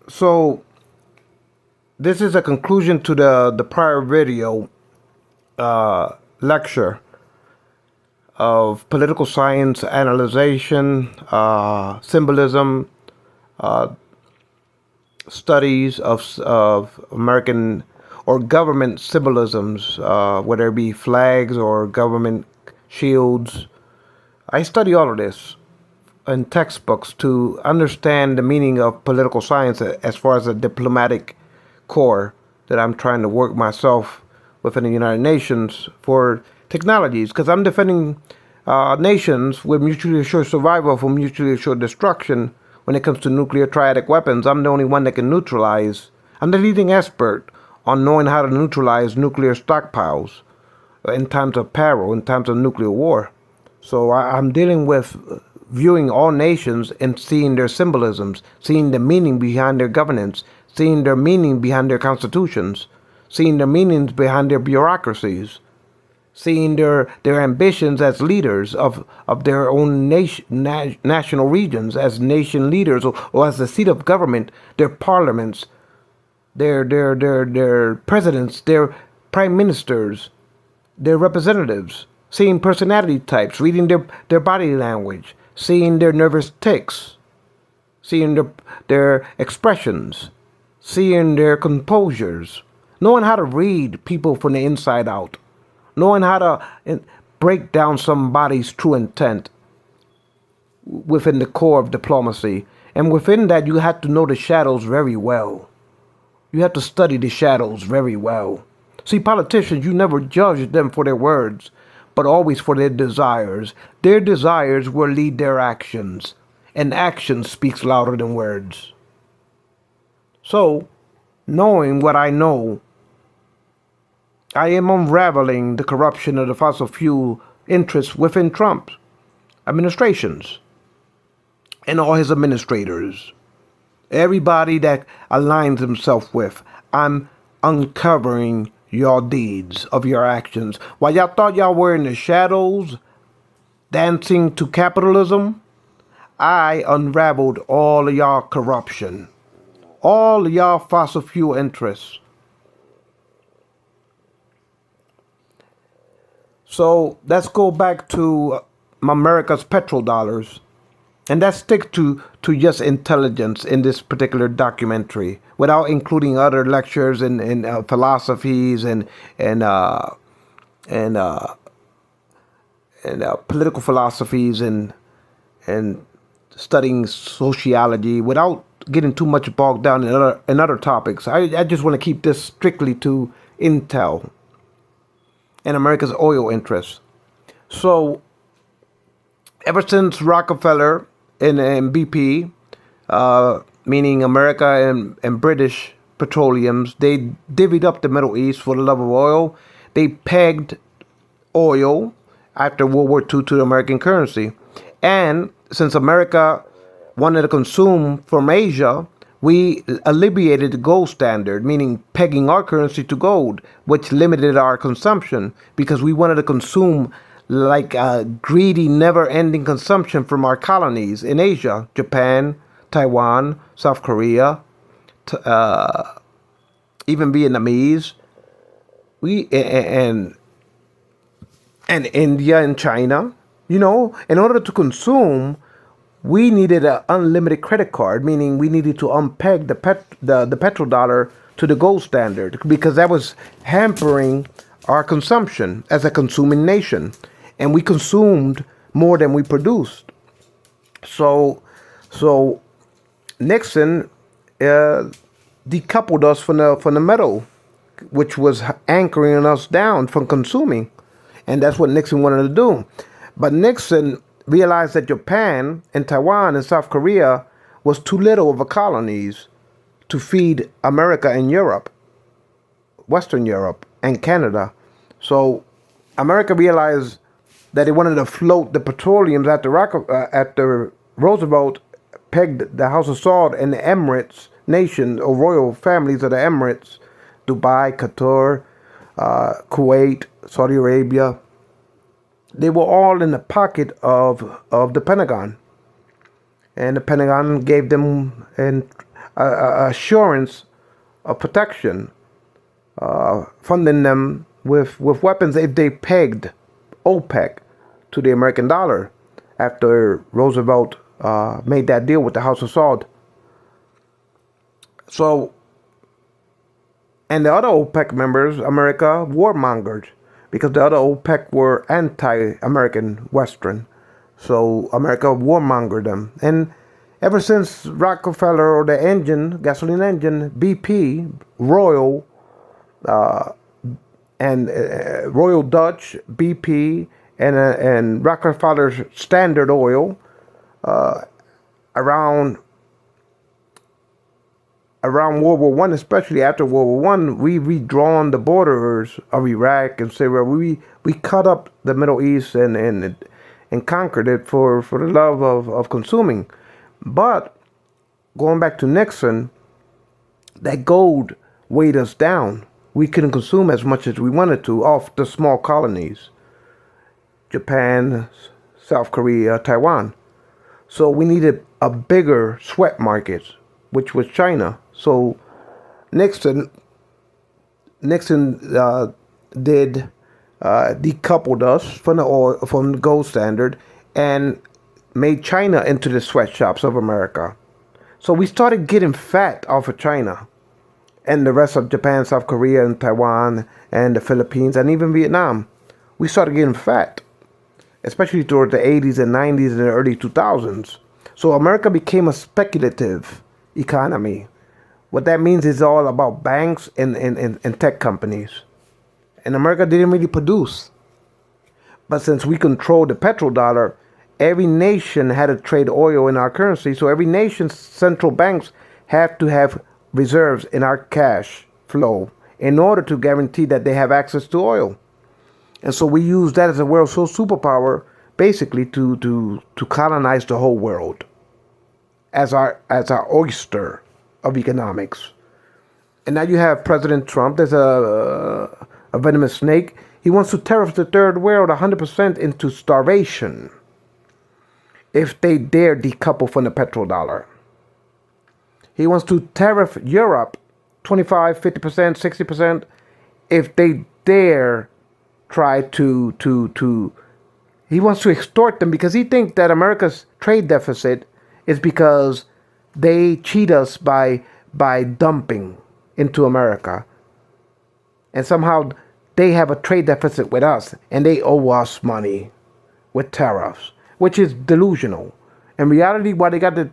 So this is a conclusion to the prior video lecture of political science analyzation, symbolism, studies of American or government symbolisms, whether it be flags or government shields. I study all of this in textbooks to understand the meaning of political science as far as a diplomatic core that I'm trying to work myself within the United Nations for technologies, because I'm defending nations with mutually assured survival from mutually assured destruction. When it comes to nuclear triadic weapons, I'm the only one that can neutralize. I'm the leading expert on knowing how to neutralize nuclear stockpiles in times of peril, in times of nuclear war. So I'm dealing with viewing all nations and seeing their symbolisms, seeing the meaning behind their governance, seeing their meaning behind their constitutions, seeing the meanings behind their bureaucracies, seeing their ambitions as leaders of their own national regions, as nation leaders, or as the seat of government, their parliaments, their presidents, their prime ministers, their representatives, seeing personality types, reading their body language, seeing their nervous tics, seeing their expressions, seeing their composures, knowing how to read people from the inside out, knowing how to break down somebody's true intent within the core of diplomacy. And within that, you have to know the shadows very well. You have to study the shadows very well. See, politicians, you never judge them for their words, but always for their desires. Their desires will lead their actions, and action speaks louder than words. So, knowing what I know, I am unraveling the corruption of the fossil fuel interests within Trump's administrations and all his administrators. Everybody that aligns himself with, I'm uncovering your deeds of your actions. While y'all thought y'all were in the shadows, dancing to capitalism, I unraveled all of y'all corruption, all of y'all fossil fuel interests. So let's go back to America's petrodollars. And that sticks to just intelligence in this particular documentary, without including other lectures and philosophies and political philosophies and studying sociology, without getting too much bogged down in other topics. I just want to keep this strictly to Intel and America's oil interests. So ever since Rockefeller and BP, meaning America and British petroleums, they divvied up the Middle East for the love of oil. They pegged oil after World War II to the American currency. And since America wanted to consume from Asia, we alleviated the gold standard, meaning pegging our currency to gold, which limited our consumption because we wanted to consume like a greedy, never-ending consumption from our colonies in Asia, Japan, Taiwan, South Korea, even Vietnamese, we and India and China. You know, in order to consume, we needed an unlimited credit card, meaning we needed to unpeg the petrodollar to the gold standard because that was hampering our consumption as a consuming nation, and we consumed more than we produced. So Nixon decoupled us from the metal, which was anchoring us down from consuming, and that's what Nixon wanted to do. But Nixon realized that Japan and Taiwan and South Korea was too little of a colonies to feed America and Europe, Western Europe and Canada. So America realized that it wanted to float the petroleums after Roosevelt pegged the House of Saud and the Emirates nation or royal families of the Emirates, Dubai, Qatar, Kuwait, Saudi Arabia. They were all in the pocket of the Pentagon, and the Pentagon gave them assurance of protection, funding them with weapons if they pegged OPEC to the American dollar after Roosevelt made that deal with the House of Saud. So, and the other OPEC members, America, warmongered because the other OPEC were anti-American Western. So America warmongered them. And ever since Rockefeller or the engine, gasoline engine, BP, Royal, and Royal Dutch, BP, and Rockefeller's Standard Oil, around World War One, especially after World War One, we redrawn the borders of Iraq and Syria. We cut up the Middle East and conquered it for the love of consuming. But going back to Nixon, that gold weighed us down. We couldn't consume as much as we wanted to off the small colonies, Japan, South Korea, Taiwan. So we needed a bigger sweat market, which was China. So Nixon did decoupled us from the oil, from the gold standard, and made China into the sweatshops of America. So we started getting fat off of China and the rest of Japan, South Korea, and Taiwan, and the Philippines, and even Vietnam. We started getting fat, especially toward the 80s and 90s and the early 2000s. So America became a speculative economy. What that means is all about banks and tech companies. And America didn't really produce. But since we controlled the petrodollar, every nation had to trade oil in our currency. So every nation's central banks have to have reserves in our cash flow in order to guarantee that they have access to oil. And so we use that as a world superpower, basically to colonize the whole world as our oyster of economics. And now you have President Trump. There's a venomous snake. He wants to tariff the third world 100% into starvation if they dare decouple from the petrodollar. He wants to tariff Europe 25, 50%, 60% if they dare try to he wants to extort them because he thinks that America's trade deficit is because they cheat us by dumping into America. And somehow they have a trade deficit with us and they owe us money with tariffs, which is delusional. In reality, why they got the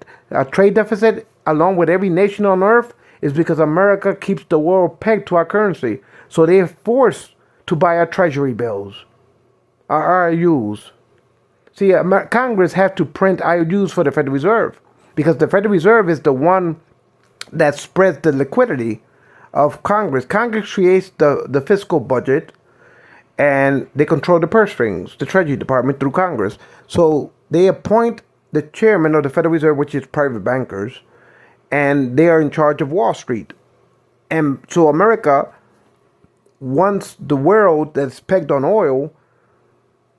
trade deficit along with every nation on earth is because America keeps the world pegged to our currency. So they're forced to buy our treasury bills, our IOUs. See, Congress have to print IOUs for the Federal Reserve because the Federal Reserve is the one that spreads the liquidity of Congress. Congress creates the fiscal budget and they control the purse strings, the Treasury Department through Congress. So they appoint the chairman of the Federal Reserve, which is private bankers, and they are in charge of Wall Street. And so America wants the world that's pegged on oil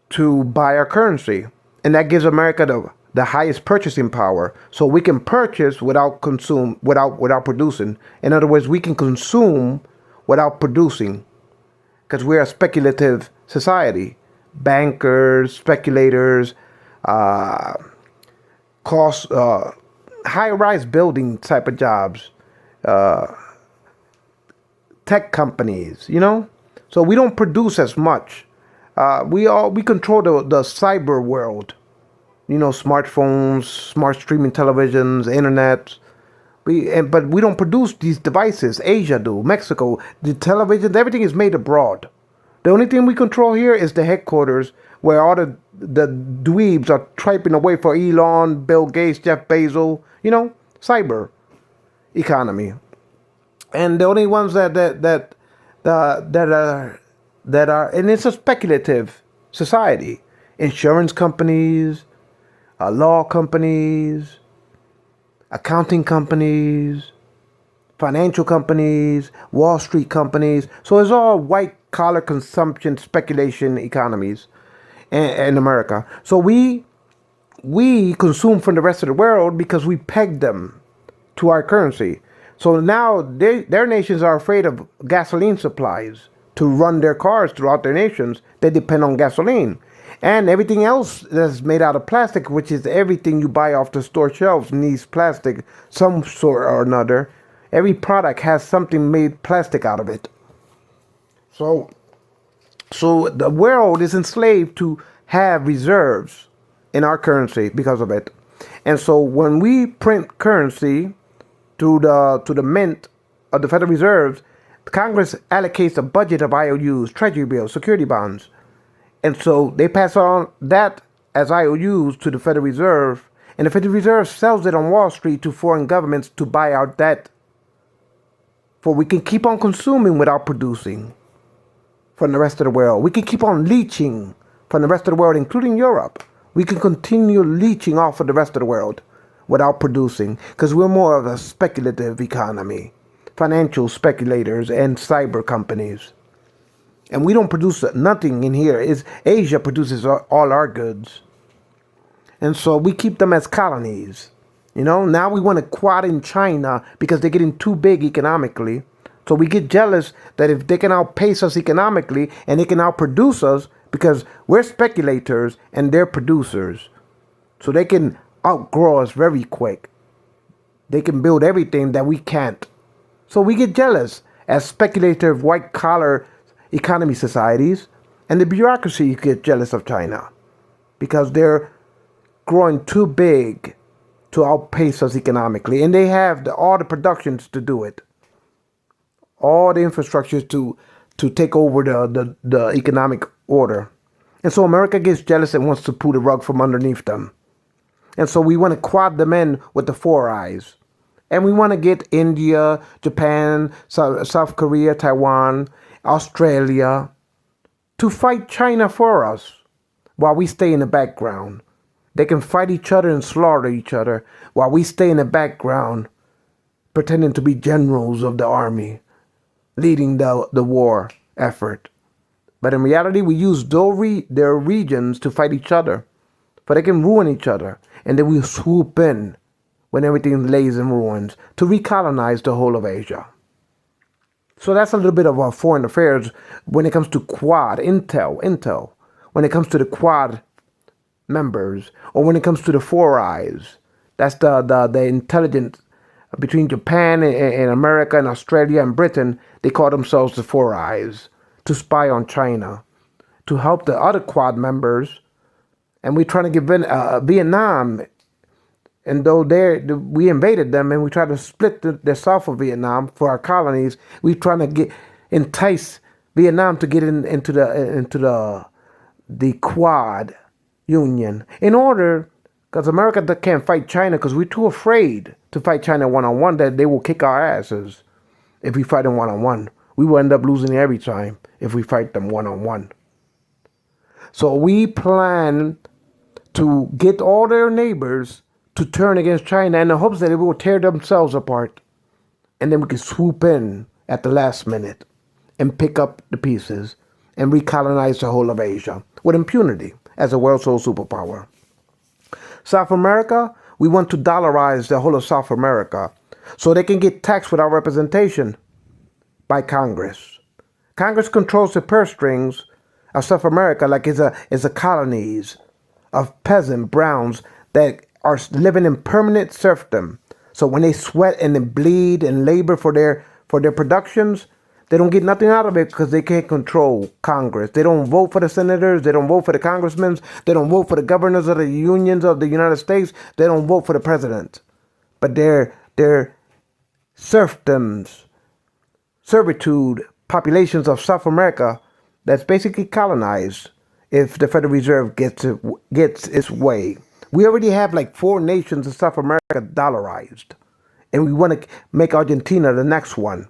to buy our currency. And that gives America the highest purchasing power. So we can purchase without producing. In other words, we can consume without producing. Because we're a speculative society. Bankers, speculators, high-rise building type of jobs, tech companies, So we don't produce as much. We control the cyber world, smartphones, smart streaming televisions, internet. But we don't produce these devices. Asia do, Mexico, the televisions, everything is made abroad. The only thing we control here is the headquarters where all the dweebs are typing away for Elon, Bill Gates, Jeff Bezos, cyber economy. And the only ones that are, and it's a speculative society. Insurance companies, law companies, accounting companies, financial companies, Wall Street companies. So it's all white collar consumption speculation economies in America. So we consume from the rest of the world because we peg them to our currency. So now their nations are afraid of gasoline supplies to run their cars throughout their nations. They depend on gasoline. And everything else that's made out of plastic, which is everything you buy off the store shelves needs plastic, some sort or another. Every product has something made plastic out of it. So, so the world is enslaved to have reserves in our currency because of it. And so when we print currency to the mint of the Federal Reserves, Congress allocates a budget of IOUs, Treasury bills, security bonds. And so they pass on that as IOUs to the Federal Reserve, and the Federal Reserve sells it on Wall Street to foreign governments to buy our debt. For we can keep on consuming without producing from the rest of the world. We can keep on leeching from the rest of the world, including Europe. We can continue leeching off of the rest of the world without producing, because we're more of a speculative economy, financial speculators and cyber companies. And we don't produce nothing in here. Asia produces all our goods. And so we keep them as colonies. You know, now we want to quad in China because they're getting too big economically. So we get jealous that if they can outpace us economically and they can outproduce us because we're speculators and they're producers. So they can outgrow us very quick. They can build everything that we can't. So we get jealous as speculative white-collar economy societies, and the bureaucracy get jealous of China because they're growing too big to outpace us economically, and they have all the productions to do it, all the infrastructures to take over the economic order. And so America gets jealous and wants to pull the rug from underneath them. And so we want to quad them in with the Four Eyes. And we want to get India, Japan, South Korea, Taiwan, Australia to fight China for us while we stay in the background. They can fight each other and slaughter each other while we stay in the background pretending to be generals of the army leading the war effort. But in reality, we use their regions to fight each other, for they can ruin each other. And then we swoop in when everything lays in ruins to recolonize the whole of Asia. So that's a little bit of our foreign affairs when it comes to Quad, Intel. When it comes to the Quad members, or when it comes to the Four Eyes, that's the intelligence between Japan and America and Australia and Britain. They call themselves the Four Eyes to spy on China, to help the other Quad members. And we're trying to give Vietnam, and though we invaded them and we tried to split the south of Vietnam for our colonies, we're trying to entice Vietnam to get into the Quad Union in order, because America can't fight China because we're too afraid to fight China one-on-one, that they will kick our asses if we fight them one-on-one. We will end up losing every time if we fight them one-on-one. So we plan to get all their neighbors to turn against China in the hopes that it will tear themselves apart. And then we can swoop in at the last minute and pick up the pieces and recolonize the whole of Asia with impunity as a world sole superpower. South America, we want to dollarize the whole of South America so they can get taxed without representation by Congress. Congress controls the purse strings of South America like it's a colonies of peasant browns that are living in permanent serfdom. So when they sweat and they bleed and labor for their productions, they don't get nothing out of it because they can't control Congress. They don't vote for the senators. They don't vote for the congressmen. They don't vote for the governors of the unions of the United States. They don't vote for the president. But they're serfdoms, servitude populations of South America that's basically colonized if the Federal Reserve gets its way. We already have like 4 nations in South America dollarized, and we want to make Argentina the next one.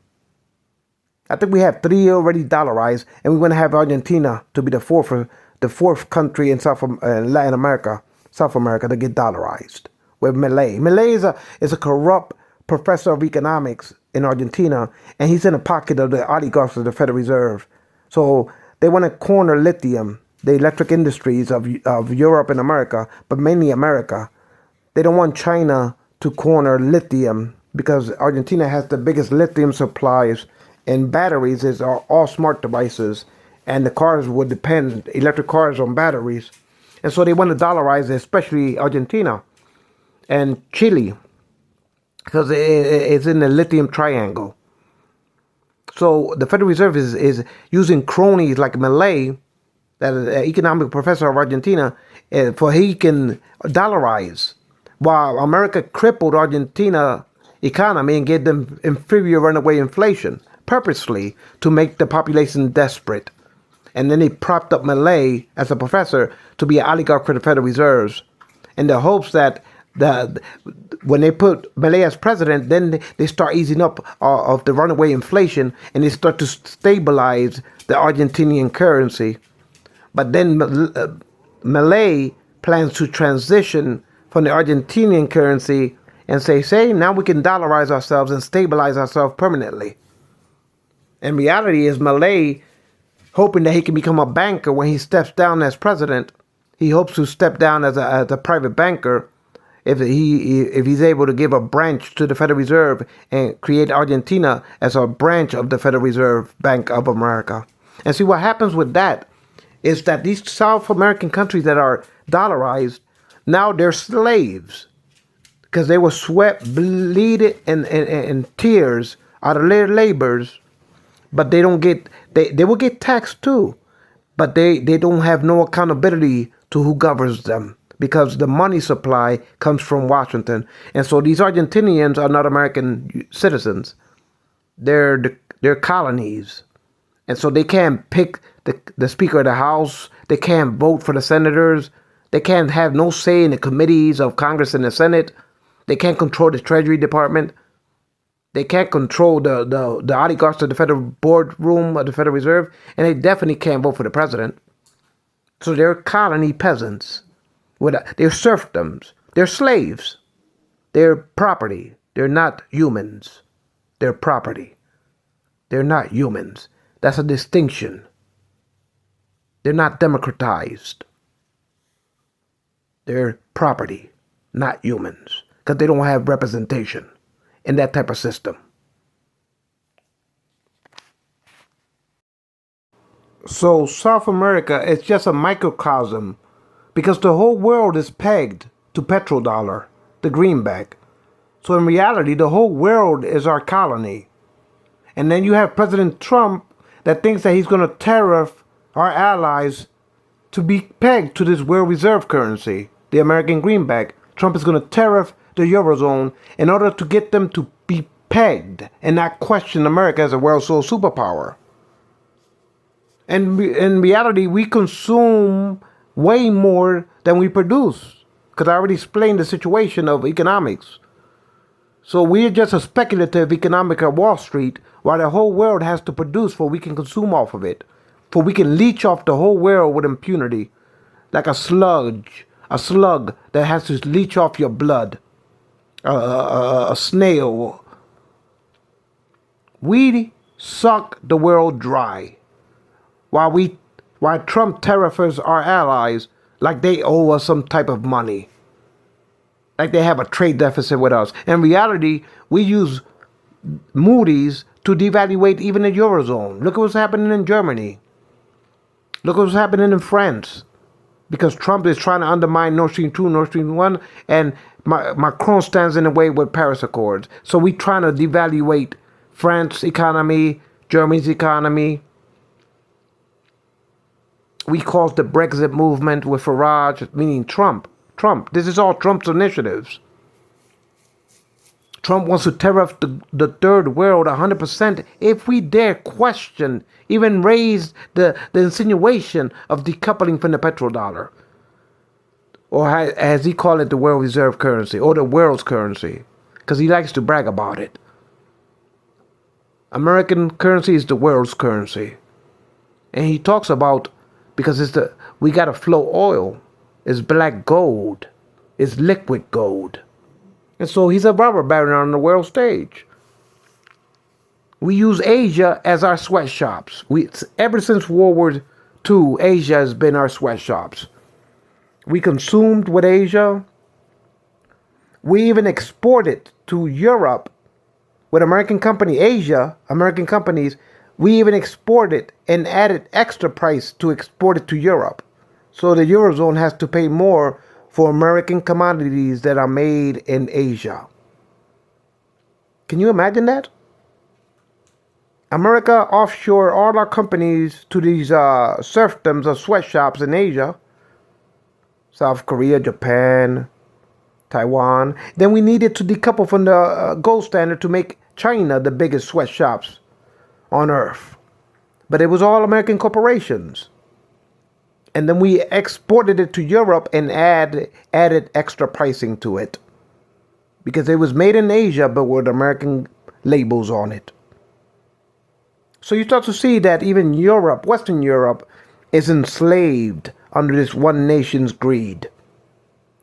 I think we have 3 already dollarized, and we want to have Argentina to be the fourth country in Latin America, South America, to get dollarized. With Milei. Milei is a corrupt professor of economics in Argentina, and he's in the pocket of the oligarchs of the Federal Reserve. So they want to corner lithium, the electric industries of Europe and America, but mainly America. They don't want China to corner lithium because Argentina has the biggest lithium supplies, and batteries is all smart devices, and the cars would depend electric cars on batteries, and so they want to dollarize it, especially Argentina and Chile because it's in the lithium triangle. So the Federal Reserve is using cronies like Milei, that is an economic professor of Argentina, for he can dollarize, while America crippled Argentina economy and gave them inferior runaway inflation purposely to make the population desperate. And then they propped up Milei as a professor to be an oligarch for the Federal Reserves in the hopes that when they put Milei as president, then they start easing up of the runaway inflation and they start to stabilize the Argentinian currency. But then Milei plans to transition from the Argentinian currency and say, now we can dollarize ourselves and stabilize ourselves permanently. And reality is Milei, hoping that he can become a banker when he steps down as president. He hopes to step down as a private banker if he's able to give a branch to the Federal Reserve and create Argentina as a branch of the Federal Reserve Bank of America. And see, what happens with that is that these South American countries that are dollarized, now they're slaves because they were sweat, bleeded, and tears out of their labors, but they don't get, they will get taxed too, but they don't have no accountability to who governs them because the money supply comes from Washington. And so these Argentinians are not American citizens. They're colonies. And so they can't pick the Speaker of the House. They can't vote for the senators. They can't have no say in the committees of Congress and the Senate. They can't control the Treasury Department. They can't control the oligarchs of the Federal Boardroom of the Federal Reserve. And they definitely can't vote for the president. So they're colony peasants. They're serfdoms. They're slaves. They're property. They're not humans. They're property. They're not humans. That's a distinction. They're not democratized. They're property, not humans, because they don't have representation in that type of system. So South America is just a microcosm because the whole world is pegged to petrodollar, the greenback. So in reality, the whole world is our colony. And then you have President Trump that thinks that he's going to tariff our allies to be pegged to this world reserve currency, the American greenback. Trump is going to tariff the Eurozone in order to get them to be pegged and not question America as a world sole superpower. And in reality, we consume way more than we produce, because I already explained the situation of economics. So we're just a speculative economic at Wall Street, while the whole world has to produce for we can consume off of it, for we can leech off the whole world with impunity, like a slug that has to leech off your blood, a snail. We suck the world dry, while Trump tariffs our allies like they owe us some type of money, like they have a trade deficit with us. In reality, we use Moody's to devaluate even the Eurozone. Look at what's happening in Germany. Look what's happening in France. Because Trump is trying to undermine Nord Stream 2, Nord Stream 1, and Macron stands in the way with Paris Accords. So we're trying to devaluate France's economy, Germany's economy. We caused the Brexit movement with Farage, meaning Trump. This is all Trump's initiatives. Trump wants to tariff the third world 100% if we dare question, even raise the insinuation of decoupling from the petrodollar. Or as he called it, the world reserve currency, or the world's currency, because he likes to brag about it. American currency is the world's currency. And he talks about, because we got to flow oil. It's black gold. It's liquid gold. And so he's a robber baron on the world stage. We use Asia as our sweatshops. Ever since World War II, Asia has been our sweatshops. We consumed with Asia. We even exported to Europe with American company Asia, American companies, we even exported and added extra price to export it to Europe. So the Eurozone has to pay more for American commodities that are made in Asia. Can you imagine that? America offshore all our companies to these serfdoms or sweatshops in Asia, South Korea, Japan, Taiwan. Then we needed to decouple from the gold standard to make China the biggest sweatshops on earth. But it was all American corporations. And then we exported it to Europe and added extra pricing to it. Because it was made in Asia but with American labels on it. So you start to see that even Europe, Western Europe, is enslaved under this one nation's greed,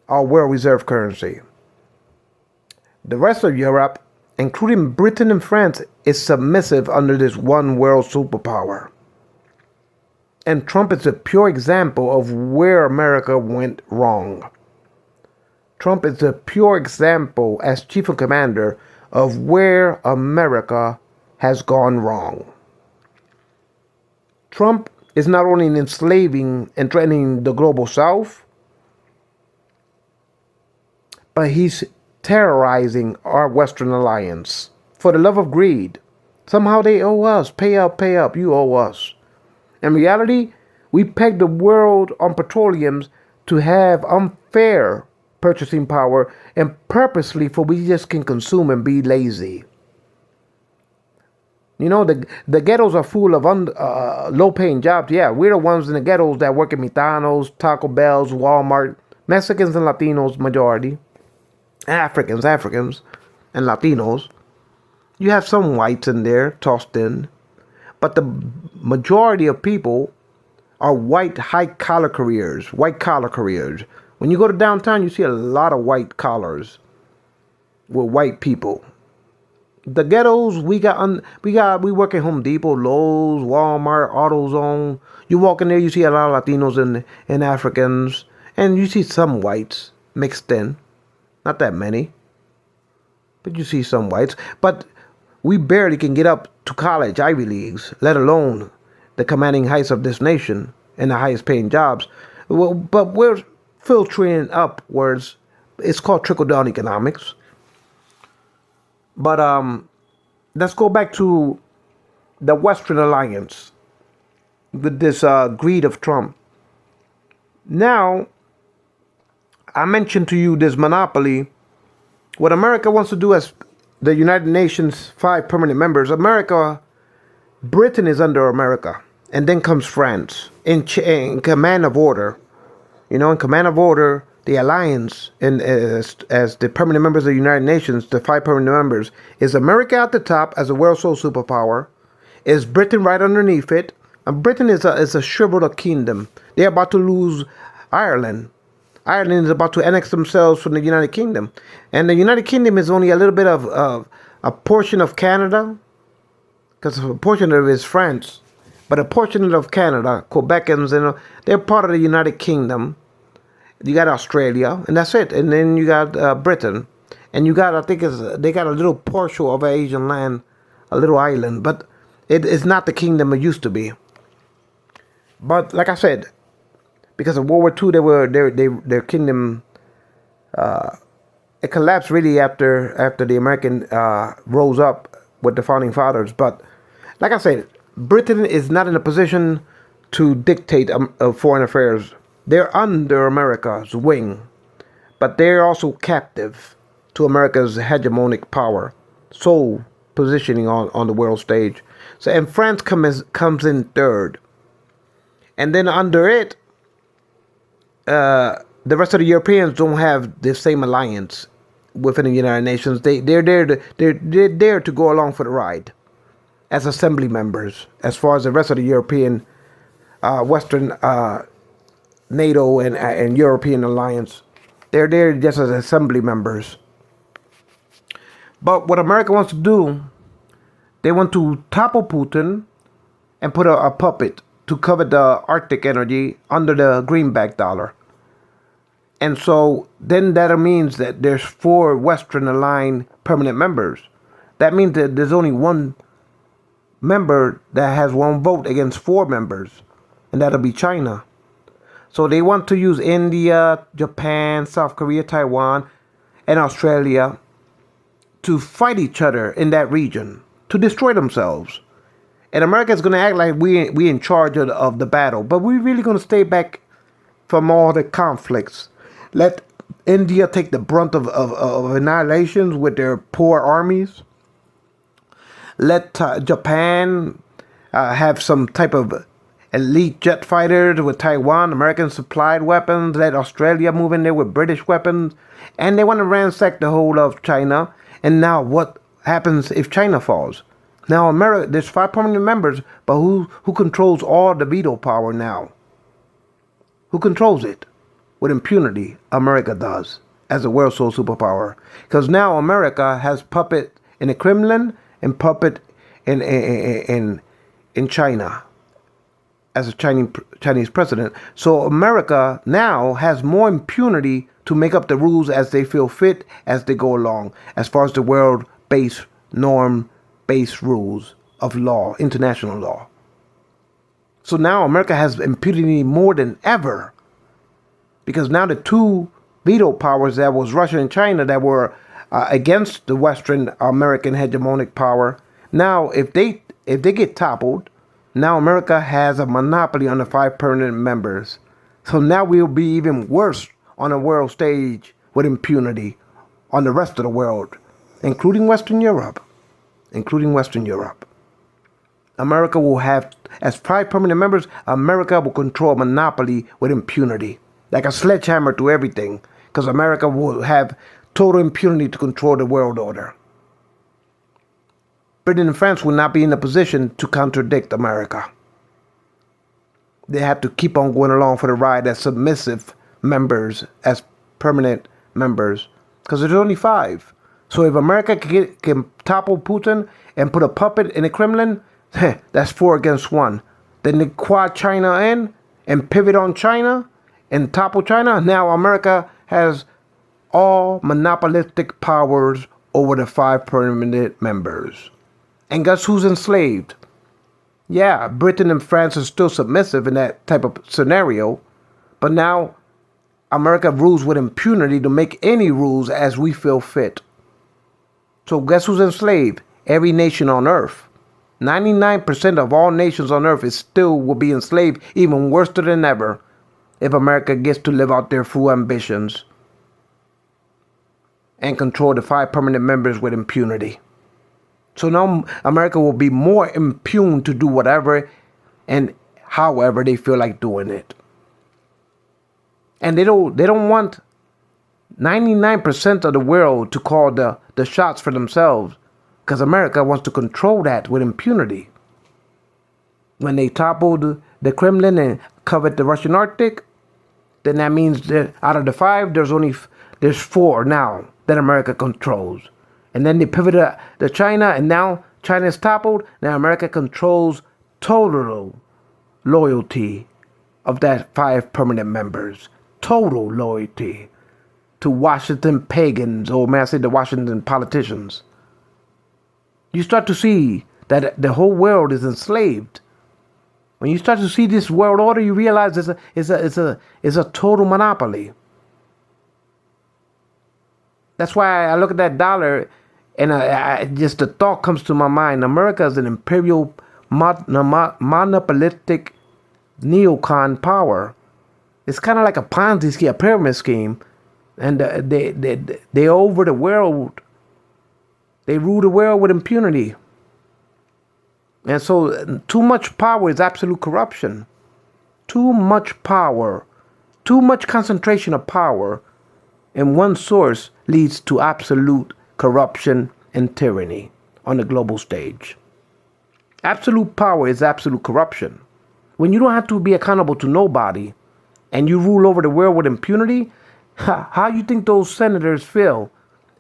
our world reserve currency. The rest of Europe, including Britain and France, is submissive under this one world superpower. And Trump is a pure example of where America went wrong. Trump is a pure example as chief of commander of where America has gone wrong. Trump is not only enslaving and threatening the global south, but he's terrorizing our Western alliance for the love of greed. Somehow they owe us. Pay up, you owe us. In reality, we peg the world on petroleums to have unfair purchasing power and purposely for we just can consume and be lazy. You know, the ghettos are full of low-paying jobs. Yeah, we're the ones in the ghettos that work at McDonald's, Taco Bell's, Walmart. Mexicans and Latinos, majority. Africans, and Latinos. You have some whites in there, tossed in. But the majority of people are white, white-collar careers. When you go to downtown, you see a lot of white collars with white people. The ghettos, we work at Home Depot, Lowe's, Walmart, AutoZone. You walk in there, you see a lot of Latinos and Africans, and you see some whites mixed in. Not that many, but you see some whites. But we barely can get up to college, Ivy Leagues, let alone the commanding heights of this nation and the highest paying jobs. Well, but we're filtering upwards. It's called trickle-down economics. But let's go back to the Western alliance with this greed of Trump. Now, I mentioned to you this monopoly. What America wants to do as the United Nations 5 permanent members, Britain is under America. And then comes France in command of order. You know, in command of order, the alliance, as the permanent members of the United Nations, the 5 permanent members, is America at the top as a world sole superpower, is Britain right underneath it, and Britain is a shriveled up kingdom. They're about to lose Ireland. Ireland is about to annex themselves from the United Kingdom, and the United Kingdom is only a little bit of a portion of Canada, because a portion of it is France, but a portion of Canada, Quebecans, they're part of the United Kingdom. You got Australia, and that's it. And then you got Britain. And you got, I think they got a little portion of Asian land, a little island. But it is not the kingdom it used to be. But like I said, because of World War II, their kingdom, it collapsed really after the American rose up with the founding fathers. But like I said, Britain is not in a position to dictate foreign affairs. They're under America's wing, but they're also captive to America's hegemonic power, sole positioning on the world stage. So, and France comes in third. And then under it, the rest of the Europeans don't have the same alliance within the United Nations. They're there to go along for the ride as assembly members, as far as the rest of the European, Western NATO and European alliance. They're there just as assembly members. But what America wants to do, they want to topple Putin and put a puppet to cover the Arctic energy under the greenback dollar. And so then that means that there's 4 Western aligned permanent members. That means that there's only one member that has one vote against four members, and that'll be China. So they want to use India, Japan, South Korea, Taiwan, and Australia to fight each other in that region, to destroy themselves. And America is going to act like we in charge of the battle, but we're really going to stay back from all the conflicts. Let India take the brunt of annihilations with their poor armies. Let Japan have some type of elite jet fighters with Taiwan, American supplied weapons. Let Australia move in there with British weapons. And they want to ransack the whole of China. And now what happens if China falls? Now America, there's 5 permanent members, but who controls all the veto power now? Who controls it? With impunity, America does, as a world sole superpower. Because now America has puppet in the Kremlin and puppet in China as a Chinese president. So America now has more impunity to make up the rules as they feel fit as they go along, as far as the world-based, norm-based rules of law, international law. So now America has impunity more than ever, because now the two veto powers that was Russia and China that were against the Western American hegemonic power, now if they get toppled, now America has a monopoly on the 5 permanent members. So now we'll be even worse on a world stage with impunity on the rest of the world, including Western Europe. America will have, as 5 permanent members, America will control a monopoly with impunity, like a sledgehammer to everything, because America will have total impunity to control the world order. Britain and France will not be in a position to contradict America. They have to keep on going along for the ride as submissive members, as permanent members, because there's only 5. So if America can topple Putin and put a puppet in the Kremlin, that's 4 against 1. Then they quad China in and pivot on China and topple China. Now America has all monopolistic powers over the 5 permanent members. And guess who's enslaved? Yeah, Britain and France are still submissive in that type of scenario, but now America rules with impunity to make any rules as we feel fit. So guess who's enslaved? Every nation on earth. 99% of all nations on earth will be enslaved, even worse than ever, if America gets to live out their full ambitions and control the 5 permanent members with impunity. So now America will be more impugned to do whatever and however they feel like doing it. And they don't want 99% of the world to call the shots for themselves, because America wants to control that with impunity. When they toppled the Kremlin and covered the Russian Arctic, then that means that out of the 5, there's 4 now that America controls. And then they pivoted to China, and now China is toppled. Now America controls total loyalty of that 5 permanent members. Total loyalty to Washington pagans, or may I say the Washington politicians. You start to see that the whole world is enslaved. When you start to see this world order, you realize it's a total monopoly. That's why I look at that dollar, and just the thought comes to my mind. America is an imperial, monopolistic neocon power. It's kind of like a Ponzi scheme, a pyramid scheme, and they over the world. They rule the world with impunity. And so too much power is absolute corruption. Too much power, too much concentration of power in one source leads to absolute corruption and tyranny on the global stage. Absolute power is absolute corruption. When you don't have to be accountable to nobody and you rule over the world with impunity, how do you think those senators feel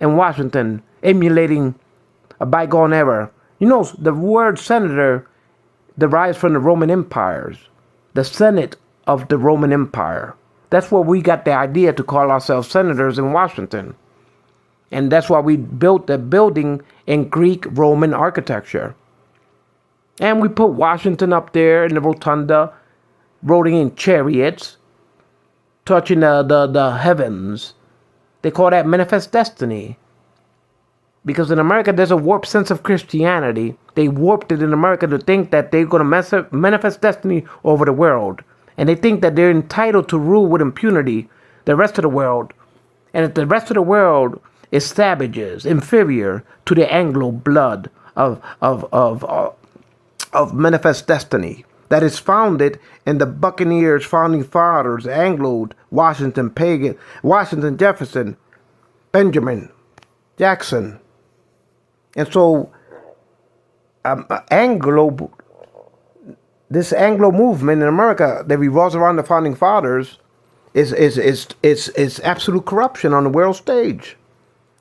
in Washington emulating a bygone era? You know, the word senator derives from the Roman empires, the Senate of the Roman Empire. That's where we got the idea to call ourselves senators in Washington. And that's why we built the building in Greek Roman architecture. And we put Washington up there in the rotunda, riding in chariots, touching the heavens. They call that manifest destiny. Because in America, there's a warped sense of Christianity. They warped it in America to think that they're going to manifest destiny over the world. And they think that they're entitled to rule with impunity the rest of the world. And that the rest of the world is savages, inferior to the Anglo blood of manifest destiny that is founded in the Buccaneers, founding fathers, Anglo, Washington, Pagan, Washington, Jefferson, Benjamin, Jackson. And so this Anglo movement in America that revolves around the founding fathers is absolute corruption on the world stage.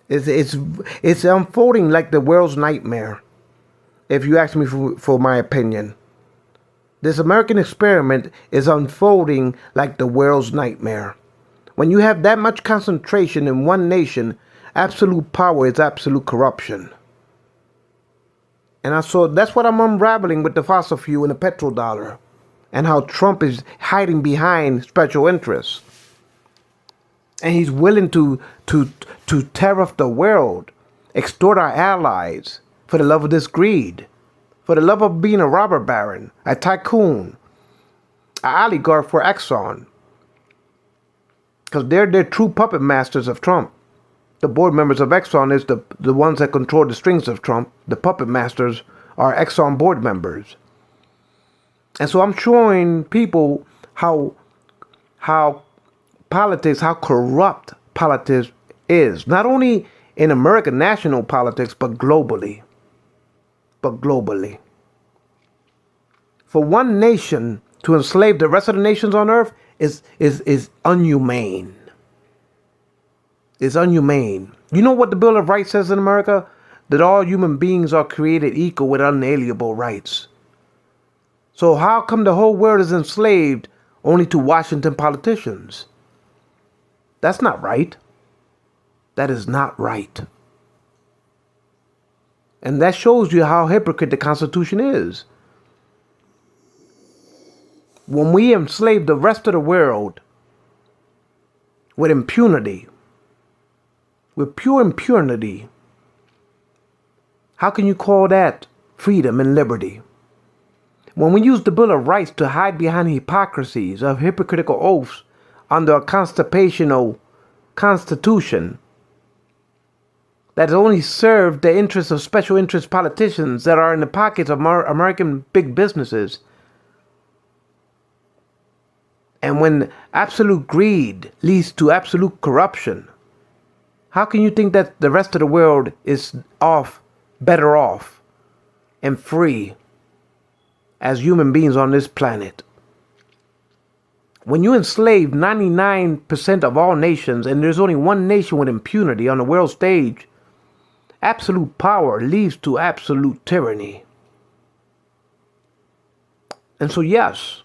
It's unfolding like the world's nightmare, if you ask me for my opinion. This American experiment is unfolding like the world's nightmare. When you have that much concentration in one nation, absolute power is absolute corruption. And that's what I'm unraveling with the fossil fuel and the petrodollar, and how Trump is hiding behind special interests. And he's willing to tariff the world, extort our allies for the love of this greed, for the love of being a robber baron, a tycoon, an oligarch for Exxon. Because they're true puppet masters of Trump. The board members of Exxon is the ones that control the strings of Trump. The puppet masters are Exxon board members. And so I'm showing people how politics, how corrupt politics is. Not only in American national politics, but globally. For one nation to enslave the rest of the nations on earth is inhumane. It's inhumane. You know what the Bill of Rights says in America? That all human beings are created equal with unalienable rights. So how come the whole world is enslaved only to Washington politicians? That's not right. That is not right. And that shows you how hypocrite the Constitution is. When we enslave the rest of the world with impunity, with pure impunity, how can you call that freedom and liberty? When we use the Bill of Rights to hide behind hypocrisies of hypocritical oaths under a constitutional constitution that only serve the interests of special interest politicians that are in the pockets of American big businesses, and when absolute greed leads to absolute corruption, how can you think that the rest of the world is better off and free as human beings on this planet? When you enslave 99% of all nations and there's only one nation with impunity on the world stage, absolute power leads to absolute tyranny. And so yes,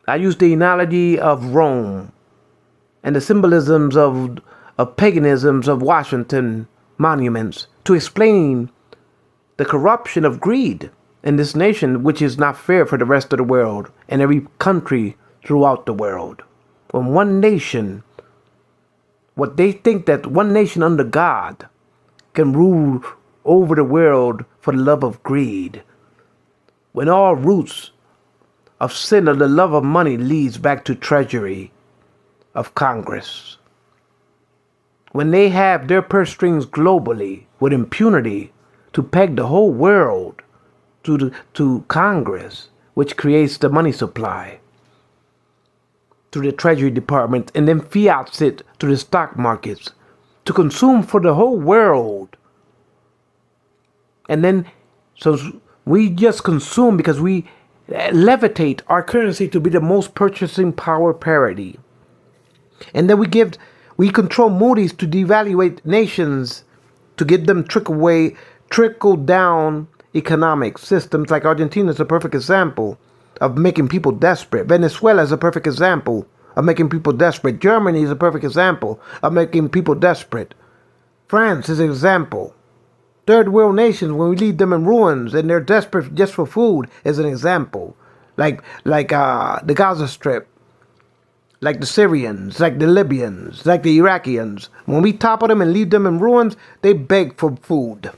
I use the analogy of Rome and the symbolisms of paganisms of Washington monuments to explain the corruption of greed in this nation, which is not fair for the rest of the world and every country throughout the world. When one nation, what they think that one nation under God can rule over the world for the love of greed, when all roots of sin of the love of money leads back to treasury of Congress. When they have their purse strings globally with impunity to peg the whole world to Congress, which creates the money supply, to the Treasury Department, and then fiats it to the stock markets to consume for the whole world. And then, so we just consume because we levitate our currency to be the most purchasing power parity. And then we control Moody's to devaluate nations, to get them trickle down economic systems. Like Argentina is a perfect example of making people desperate. Venezuela is a perfect example of making people desperate. Germany is a perfect example of making people desperate. France is an example. Third world nations, when we leave them in ruins and they're desperate just for food, is an example. Like the Gaza Strip, like the Syrians, like the Libyans, like the Iraqians. When we topple them and leave them in ruins, they beg for food,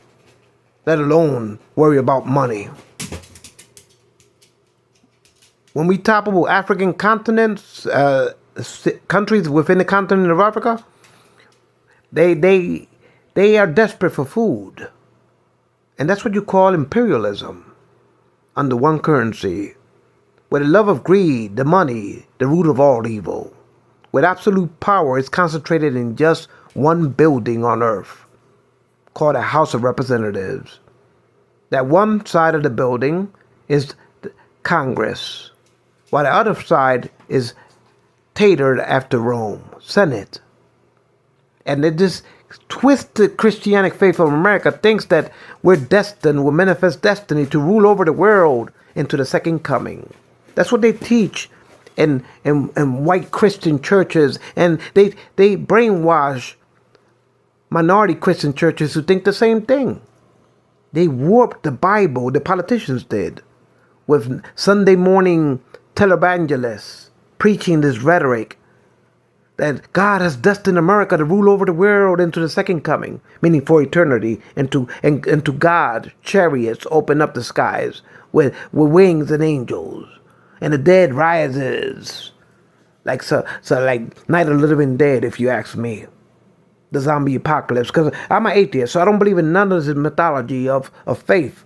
let alone worry about money. When we topple African continents, countries within the continent of Africa, they are desperate for food. And that's what you call imperialism under one currency, where the love of greed, the money, the root of all evil, where absolute power is concentrated in just one building on earth, called a House of Representatives. That one side of the building is Congress, while the other side is catered after Rome, Senate. And this twisted Christianic faith of America thinks that we're destined, we're manifest destiny to rule over the world into the second coming. That's what they teach in white Christian churches, and they brainwash minority Christian churches who think the same thing. They warped the Bible, the politicians did, with Sunday morning televangelists preaching this rhetoric that God has destined America to rule over the world into the second coming, meaning for eternity, and to God chariots open up the skies with wings and angels, and the dead rises like like Night of the Living Dead, if you ask me. The zombie apocalypse, because I'm an atheist, so I don't believe in none of this mythology of faith.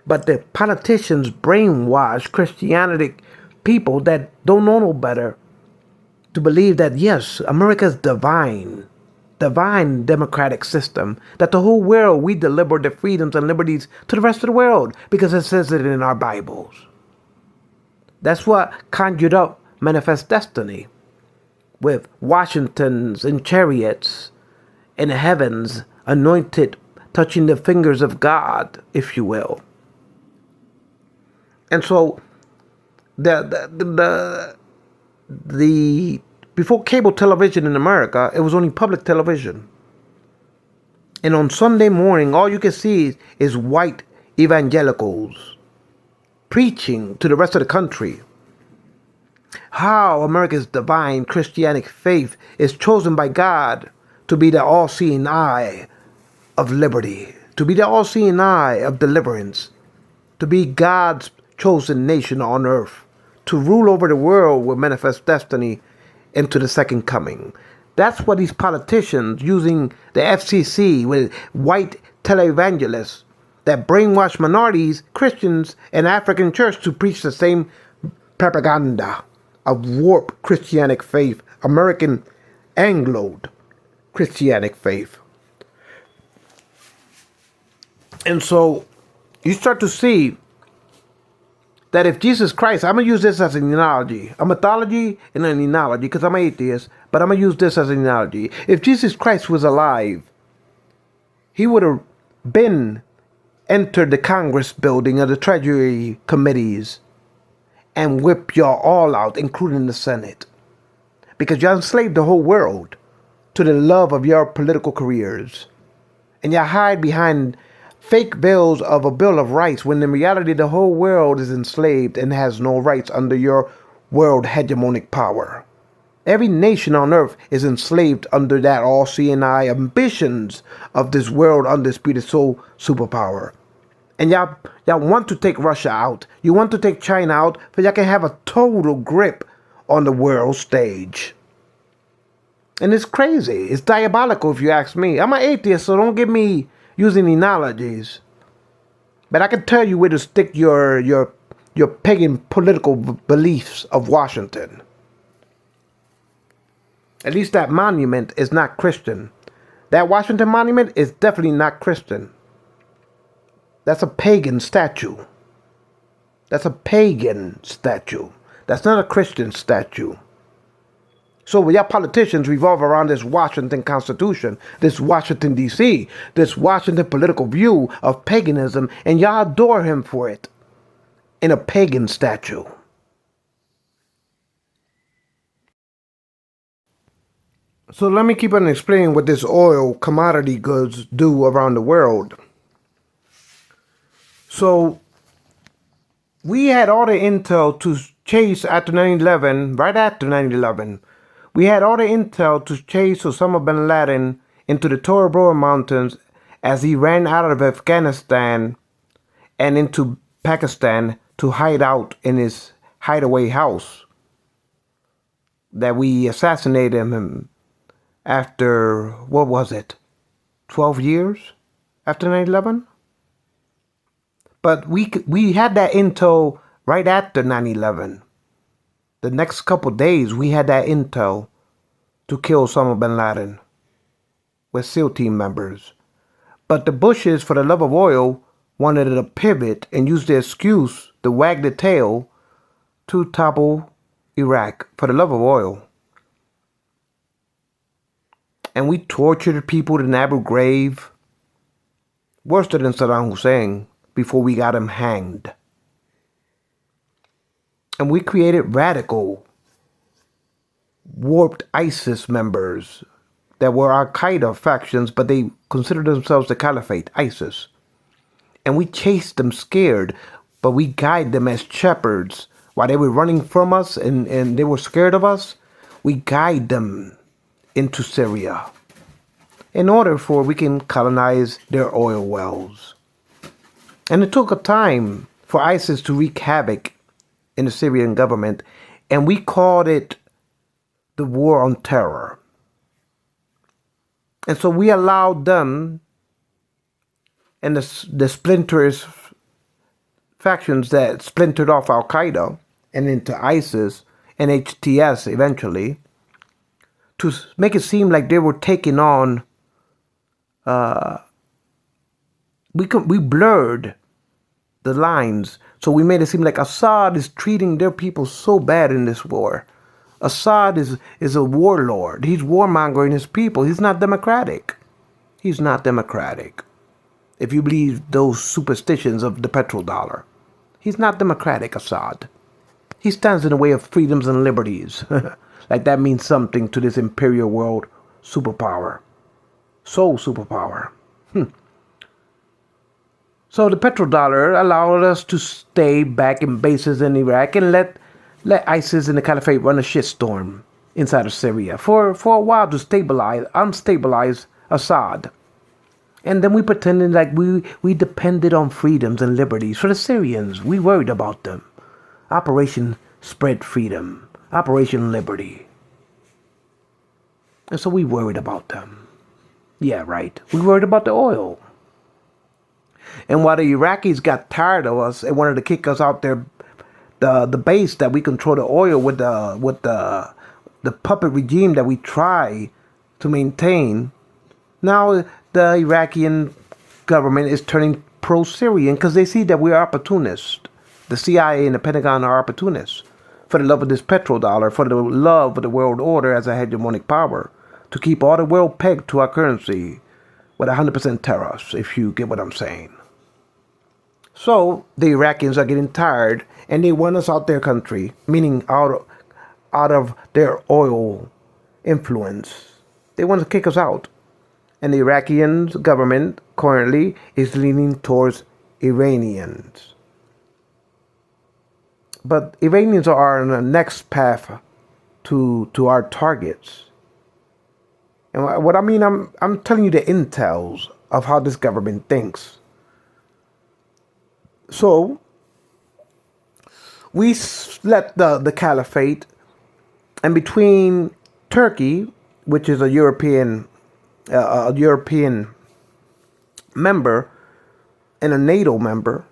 But the politicians brainwash Christianity people that don't know no better to believe that, yes, America's divine democratic system, that the whole world, we deliver the freedoms and liberties to the rest of the world because it says it in our Bibles. That's what conjured up manifest destiny, with Washingtons and chariots in the heavens, anointed, touching the fingers of God, if you will. And so the before cable television in America, it was only public television. And on Sunday morning, all you can see is white evangelicals preaching to the rest of the country how America's divine Christianic faith is chosen by God to be the all-seeing eye of liberty, to be the all-seeing eye of deliverance, to be God's chosen nation on earth, to rule over the world with manifest destiny into the second coming. That's what these politicians using the FCC with white televangelists that brainwash minorities, Christians, and African church to preach the same propaganda of warped Christianic faith, American Angloed Christianic faith. And so you start to see that if Jesus Christ, I'm going to use this as an analogy, a mythology and an analogy, because I'm an atheist, but I'm going to use this as an analogy. If Jesus Christ was alive, he would have been entered the Congress building or the Treasury committees and whip y'all all out, including the Senate. Because y'all enslaved the whole world to the love of your political careers. And y'all hide behind fake bills of a Bill of Rights when in reality the whole world is enslaved and has no rights under your world hegemonic power. Every nation on earth is enslaved under that all-seeing eye ambitions of this world undisputed soul superpower. And y'all want to take Russia out. You want to take China out, so y'all can have a total grip on the world stage. And it's crazy. It's diabolical if you ask me. I'm an atheist, so don't get me using analogies. But I can tell you where to stick your pagan political beliefs of Washington. At least that monument is not Christian. That Washington monument is definitely not Christian. That's a pagan statue. That's a pagan statue. That's not a Christian statue. So when y'all politicians revolve around this Washington Constitution, this Washington, D.C., this Washington political view of paganism, and y'all adore him for it in a pagan statue. So let me keep on explaining what this oil commodity goods do around the world. So we had all the intel to chase after 9/11, right after 9/11. We had all the intel to chase Osama bin Laden into the Tora Bora Mountains as he ran out of Afghanistan and into Pakistan to hide out in his hideaway house that we assassinated him after, what was it, 12 years after 9/11? But we had that intel right after 9/11. The next couple days, we had that intel to kill Osama bin Laden with SEAL team members. But the Bushes, for the love of oil, wanted to pivot and use the excuse to wag the tail to topple Iraq for the love of oil. And we tortured people in Abu Ghraib, worse than Saddam Hussein, before we got him hanged. And we created radical, warped ISIS members that were Al-Qaeda factions, but they considered themselves the Caliphate, ISIS. And we chased them scared, but we guided them as shepherds. While they were running from us and they were scared of us, we guide them into Syria in order for we can colonize their oil wells. And it took a time for ISIS to wreak havoc in the Syrian government, and we called it the War on Terror. And so we allowed them and the splinterous factions that splintered off Al-Qaeda and into ISIS and HTS eventually to make it seem like they were taking on, we blurred the lines. So we made it seem like Assad is treating their people so bad in this war. Assad is a warlord. He's warmongering his people. He's not democratic. He's not democratic. If you believe those superstitions of the petrodollar. He's not democratic, Assad. He stands in the way of freedoms and liberties. Like that means something to this imperial world superpower. Sole superpower. So the petrodollar allowed us to stay back in bases in Iraq and let ISIS and the Caliphate run a shitstorm inside of Syria for a while to unstabilize Assad. And then we pretended like we depended on freedoms and liberties. For the Syrians, we worried about them. Operation Spread Freedom. Operation Liberty. And so we worried about them. Yeah, right. We worried about the oil. And while the Iraqis got tired of us and wanted to kick us out their the base that we control the oil with the puppet regime that we try to maintain, now the Iraqi government is turning pro-Syrian because they see that we are opportunists. The CIA and the Pentagon are opportunists for the love of this petrodollar, for the love of the world order as a hegemonic power, to keep all the world pegged to our currency with 100% tariffs, if you get what I'm saying. So the Iraqis are getting tired and they want us out their country, meaning out of their oil influence. They want to kick us out. And the Iraqi government currently is leaning towards Iranians. But Iranians are on the next path to our targets. And what I mean, I'm telling you the intels of how this government thinks. So we let the Caliphate, and between Turkey, which is a European member and a NATO member,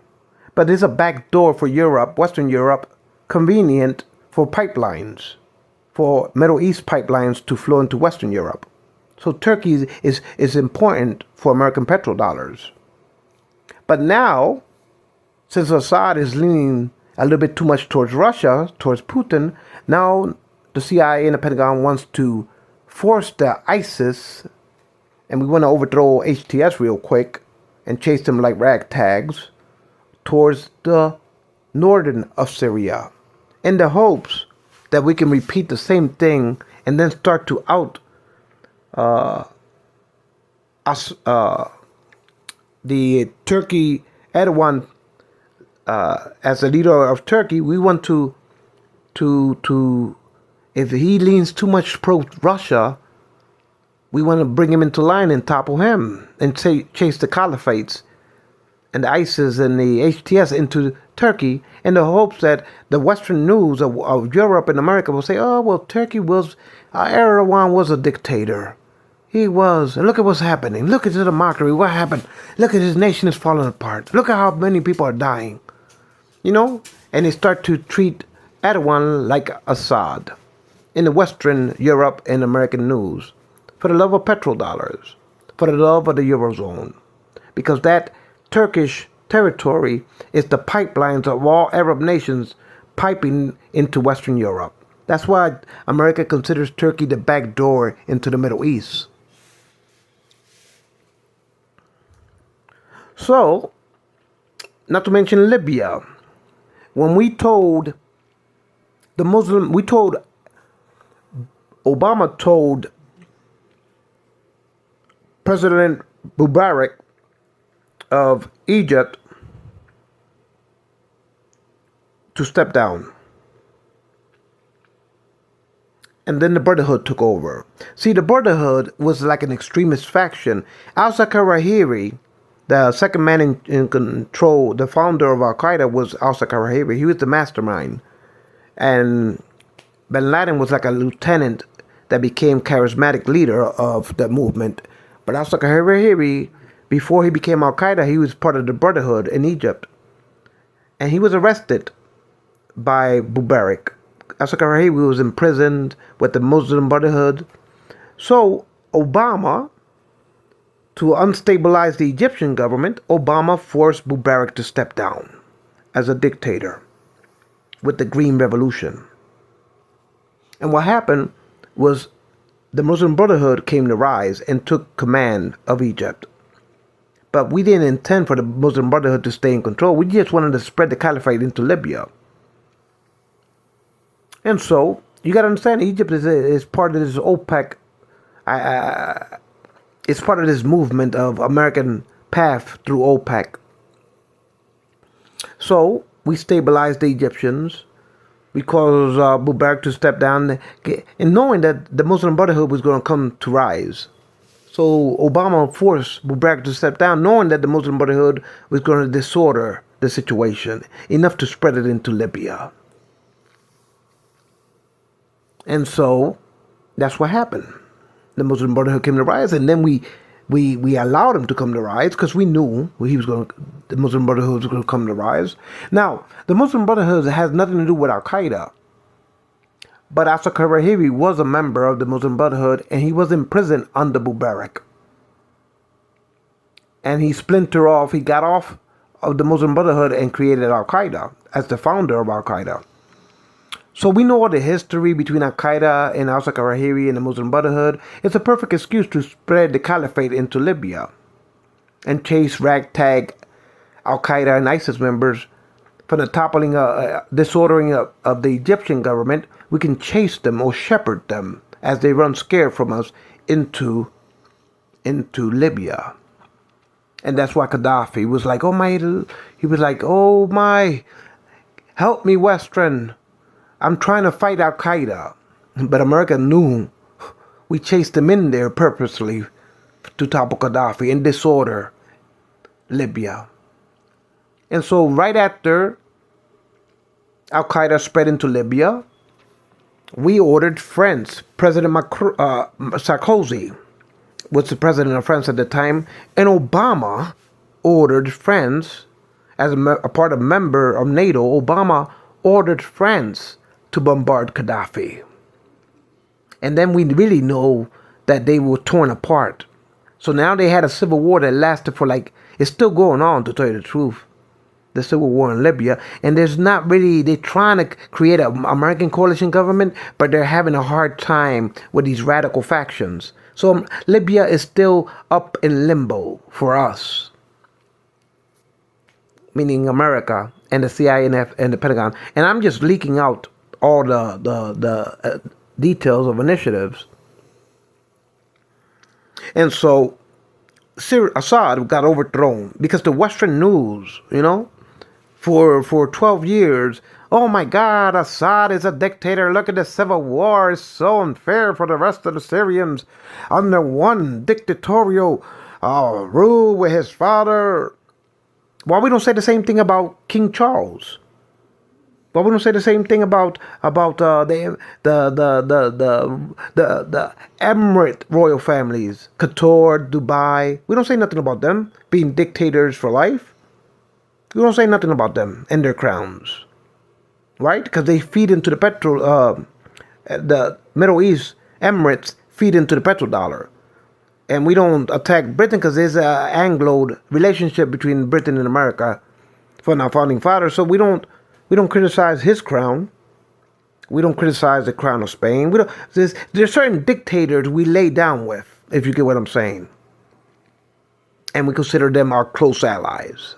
but it's a back door for Europe, Western Europe, convenient for pipelines, for Middle East pipelines to flow into Western Europe. So Turkey is important for American petrodollars. But now, since Assad is leaning a little bit too much towards Russia, towards Putin, now the CIA and the Pentagon wants to force the ISIS, and we want to overthrow HTS real quick and chase them like ragtags towards the northern of Syria, in the hopes that we can repeat the same thing and then start to us, the Turkey Erdogan, as the leader of Turkey, we want to if he leans too much pro Russia, we want to bring him into line and topple him and chase the caliphates and the ISIS and the HTS into Turkey in the hopes that the Western news of Europe and America will say, oh, well, Turkey was, Erdogan was a dictator. He was. And look at what's happening. Look at the mockery. What happened? Look at his nation is falling apart. Look at how many people are dying. You know? And they start to treat Erdogan like Assad in the Western Europe and American news for the love of petrodollars, for the love of the Eurozone. Because that Turkish territory is the pipelines of all Arab nations piping into Western Europe. That's why America considers Turkey the back door into the Middle East. So, not to mention Libya. When we told Obama told President Mubarak of Egypt to step down. And then the Brotherhood took over. See, the Brotherhood was like an extremist faction. Al-Zawahiri, the second man in control, the founder of Al-Qaeda was Al-Zawahiri. He was the mastermind. And Bin Laden was like a lieutenant that became charismatic leader of the movement. But Al-Zawahiri, before he became Al-Qaeda, he was part of the Brotherhood in Egypt. And he was arrested by Mubarak. Al-Zawahiri was imprisoned with the Muslim Brotherhood. So Obama, to unstabilize the Egyptian government, Obama forced Mubarak to step down as a dictator with the Green Revolution. And what happened was the Muslim Brotherhood came to rise and took command of Egypt. But we didn't intend for the Muslim Brotherhood to stay in control. We just wanted to spread the caliphate into Libya. And so, you got to understand, Egypt is part of this OPEC. It's part of this movement of American path through OPEC. So, we stabilized the Egyptians. We caused Mubarak to step down, and knowing that the Muslim Brotherhood was going to come to rise. So Obama forced Mubarak to step down, knowing that the Muslim Brotherhood was going to disorder the situation, enough to spread it into Libya. And so that's what happened. The Muslim Brotherhood came to rise, and then we allowed him to come to rise because we knew the Muslim Brotherhood was going to come to rise. Now, the Muslim Brotherhood has nothing to do with Al-Qaeda. But Al-Zawahiri was a member of the Muslim Brotherhood, and he was in prison under Mubarak. And he splintered off, he got off of the Muslim Brotherhood and created Al-Qaeda as the founder of Al-Qaeda. So we know all the history between Al-Qaeda and Al-Zawahiri and the Muslim Brotherhood. It's a perfect excuse to spread the caliphate into Libya and chase ragtag Al-Qaeda and ISIS members from the toppling, disordering of the Egyptian government. We can chase them or shepherd them as they run scared from us into Libya. And that's why Gaddafi was like, oh my, help me, Western. I'm trying to fight Al-Qaeda. But America knew we chased them in there purposely to topple Gaddafi and disorder Libya. And so right after Al-Qaeda spread into Libya, we ordered France. President Sarkozy was the president of France at the time, and Obama ordered France, as a part of member of NATO, Obama ordered France to bombard Gaddafi. And then we really know that they were torn apart. So now they had a civil war that lasted for it's still going on, to tell you the truth. The civil war in Libya, and they're trying to create an American coalition government, but they're having a hard time with these radical factions. So Libya is still up in limbo for us, meaning America and the CIA and the Pentagon. And I'm just leaking out all the details of initiatives. And so Assad got overthrown because the Western news, for 12 years, oh my God, Assad is a dictator. Look at the civil war. It's so unfair for the rest of the Syrians under one dictatorial rule with his father. Why we don't say the same thing about King Charles? Why we don't say the same thing about the Emirate royal families, Qatar, Dubai? We don't say nothing about them being dictators for life. We don't say nothing about them and their crowns, right? Because they feed into the Middle East Emirates feed into the petrodollar. And we don't attack Britain because there's an Anglo relationship between Britain and America from our founding fathers. So we don't criticize his crown. We don't criticize the crown of Spain. There's certain dictators we lay down with, if you get what I'm saying. And we consider them our close allies.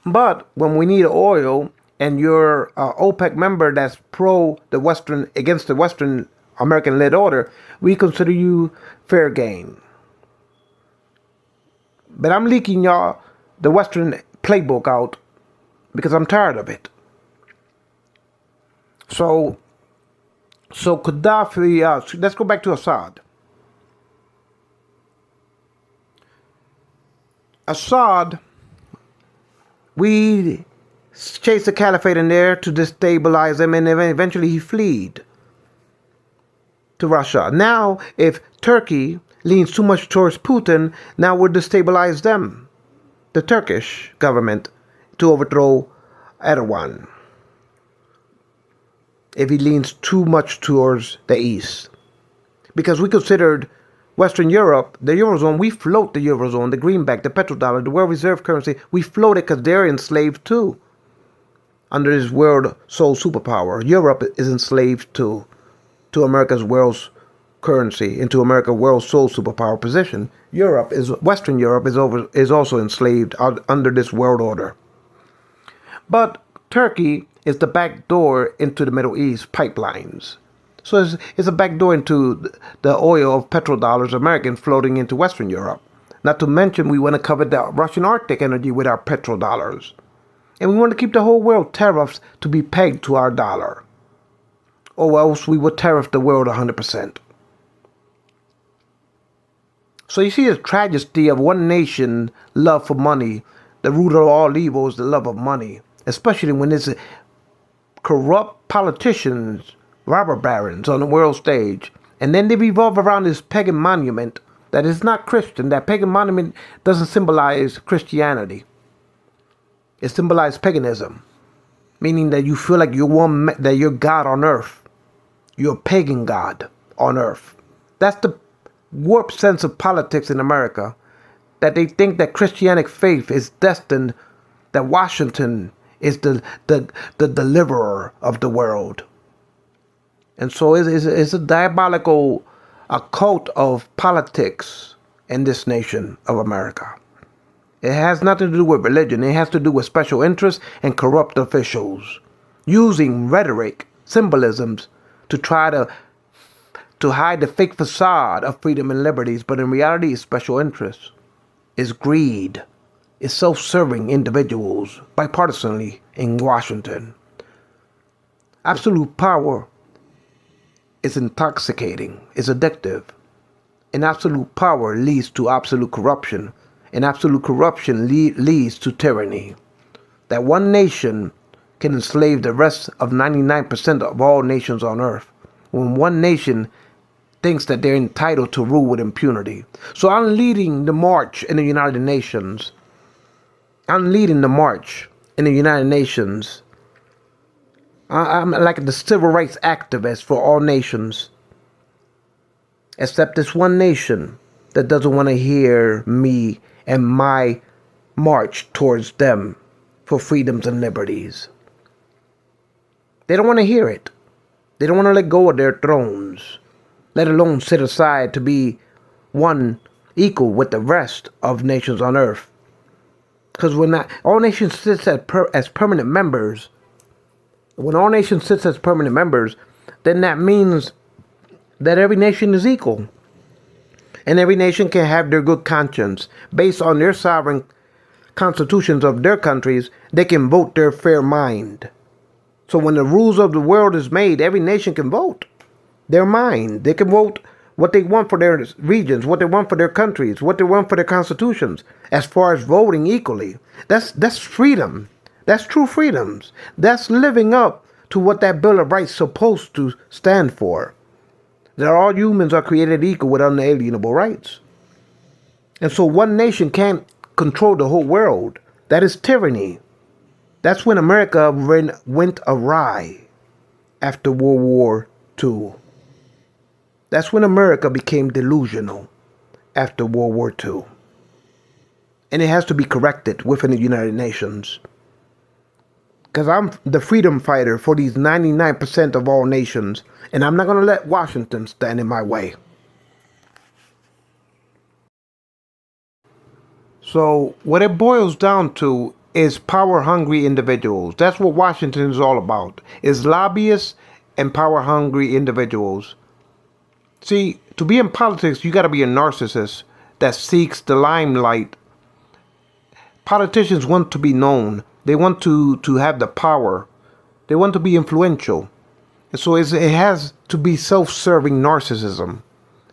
But when we need oil and you're an OPEC member that's against the Western American-led order, we consider you fair game. But I'm leaking y'all the Western playbook out because I'm tired of it. So Gaddafi, let's go back to Assad. Assad, we chased the caliphate in there to destabilize him, and eventually he fled to Russia. Now, if Turkey leans too much towards Putin, now we'll destabilize them, the Turkish government, to overthrow Erdogan. If he leans too much towards the East. Because we considered Western Europe, the Eurozone, we float the Eurozone, the greenback, the petrodollar, the world reserve currency, we float it because they're enslaved too. Under this world sole superpower. Europe is enslaved to America's world's currency, into America's world sole superpower position. Western Europe is also enslaved under this world order. But Turkey is the back door into the Middle East pipelines. So it's a back door into the oil of petrodollars, American, floating into Western Europe. Not to mention we want to cover the Russian Arctic energy with our petrodollars. And we want to keep the whole world tariffs to be pegged to our dollar. Or else we would tariff the world 100%. So you see the tragedy of one nation love for money. The root of all evil is the love of money. Especially when it's corrupt politicians, robber barons on the world stage. And then they revolve around this pagan monument that is not Christian. That pagan monument doesn't symbolize Christianity. It symbolizes paganism. Meaning that you feel like that you're God on earth. You're a pagan God on earth. That's the warped sense of politics in America. That they think that Christianic faith is destined, that Washington is the deliverer of the world. And so it's a diabolical occult of politics in this nation of America. It has nothing to do with religion. It has to do with special interests and corrupt officials using rhetoric, symbolisms to try to hide the fake facade of freedom and liberties, but in reality it's special interests. It's greed. It's self-serving individuals, bipartisanly in Washington. Absolute power is intoxicating, is addictive. And absolute power leads to absolute corruption. And absolute corruption leads to tyranny. That one nation can enslave the rest of 99% of all nations on earth. When one nation thinks that they're entitled to rule with impunity. So I'm leading the march in the United Nations. I'm like the civil rights activist for all nations. Except this one nation that doesn't want to hear me and my march towards them for freedoms and liberties. They don't want to hear it. They don't want to let go of their thrones, let alone sit aside to be one equal with the rest of nations on earth. Because when all nations sit as permanent members, then that means that every nation is equal. And every nation can have their good conscience. Based on their sovereign constitutions of their countries, they can vote their fair mind. So when the rules of the world is made, every nation can vote their mind. They can vote what they want for their regions, what they want for their countries, what they want for their constitutions, as far as voting equally. That's freedom. That's true freedoms. That's living up to what that Bill of Rights is supposed to stand for. That all humans are created equal with unalienable rights. And so one nation can't control the whole world. That is tyranny. That's when America went awry after World War II. That's when America became delusional after World War II. And it has to be corrected within the United Nations. Because I'm the freedom fighter for these 99% of all nations. And I'm not going to let Washington stand in my way. So what it boils down to is power-hungry individuals. That's what Washington is all about. Is lobbyists and power-hungry individuals. See, to be in politics, you got to be a narcissist that seeks the limelight. Politicians want to be known. They want to have the power. They want to be influential. And so it has to be self-serving narcissism.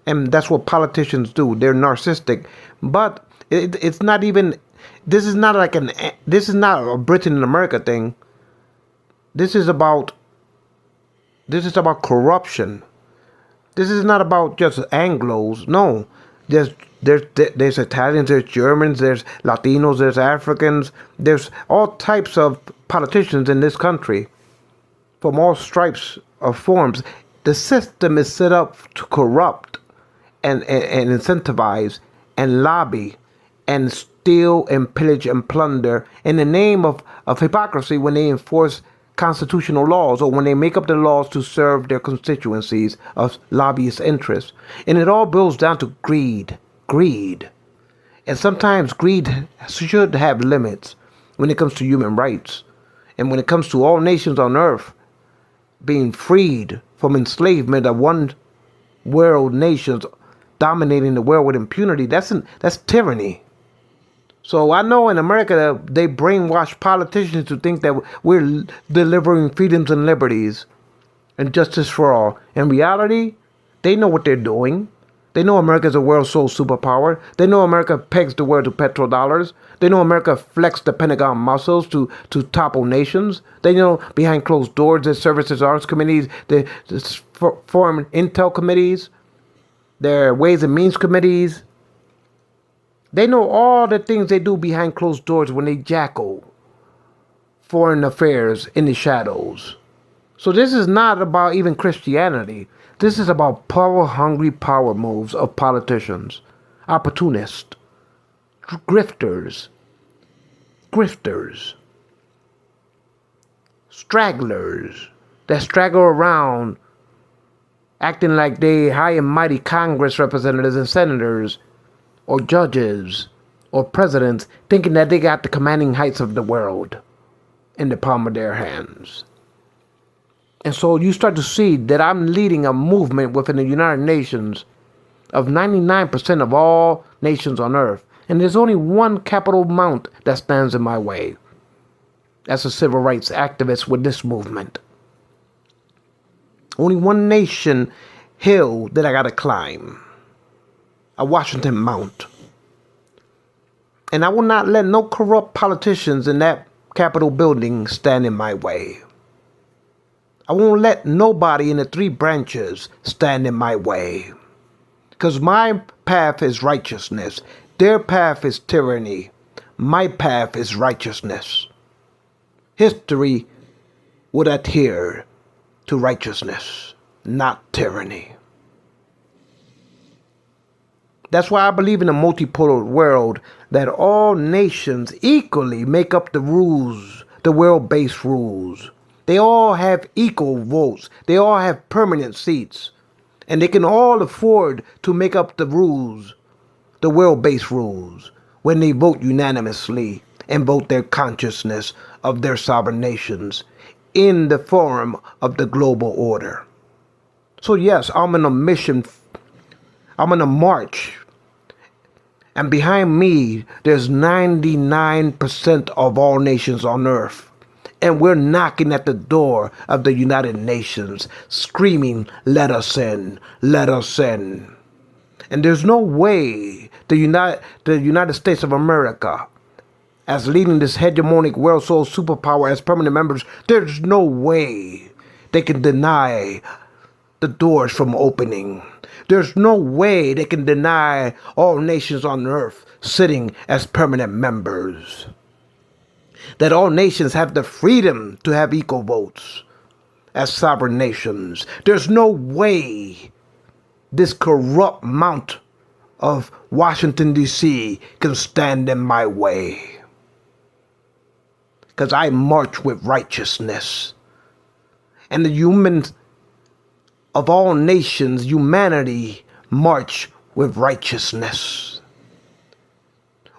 And that's what politicians do. They're narcissistic. But it's not even, this is not a Britain and America thing. This is about corruption. This is not about just Anglos. No, there's Italians, there's Germans, there's Latinos, there's Africans, there's all types of politicians in this country, from all stripes of forms. The system is set up to corrupt and incentivize and lobby and steal and pillage and plunder in the name of hypocrisy when they enforce constitutional laws or when they make up the laws to serve their constituencies of lobbyist interests. And it all boils down to greed. And sometimes greed should have limits when it comes to human rights. And when it comes to all nations on earth being freed from enslavement of one world nations dominating the world with impunity, that's tyranny. So I know in America they brainwash politicians to think that we're delivering freedoms and liberties and justice for all. In reality, they know what they're doing. They know America is a world sole superpower. They know America pegs the world to petrodollars. They know America flexed the Pentagon muscles to topple nations. They know behind closed doors there's services arms committees, there's foreign intel committees, there are ways and means committees. They know all the things they do behind closed doors when they jackal foreign affairs in the shadows. So this is not about even Christianity. This is about power-hungry power moves of politicians, opportunists, grifters, stragglers that straggle around acting like they high and mighty Congress representatives and senators or judges or presidents, thinking that they got the commanding heights of the world in the palm of their hands. And so you start to see that I'm leading a movement within the United Nations of 99% of all nations on earth. And there's only one capital mount that stands in my way. That's a civil rights activist with this movement. Only one nation hill that I gotta climb. A Washington Mount. And I will not let no corrupt politicians in that Capitol building stand in my way. I won't let nobody in the three branches stand in my way. Because my path is righteousness. Their path is tyranny. My path is righteousness. History would adhere to righteousness, not tyranny. That's why I believe in a multipolar world that all nations equally make up the rules, the world-based rules. They all have equal votes. They all have permanent seats. And they can all afford to make up the rules, the world-based rules, when they vote unanimously and vote their consciousness of their sovereign nations in the forum of the global order. So yes, I'm on a mission. I'm on a march And behind me, there's 99% of all nations on earth. And we're knocking at the door of the United Nations, screaming, let us in, let us in. And there's no way the United States of America, as leading this hegemonic world soul superpower as permanent members, there's no way they can deny the doors from opening. There's no way they can deny all nations on earth sitting as permanent members. That all nations have the freedom to have equal votes as sovereign nations. There's no way this corrupt mount of Washington, D.C. can stand in my way. Because I march with righteousness. And the humans of all nations, humanity, march with righteousness.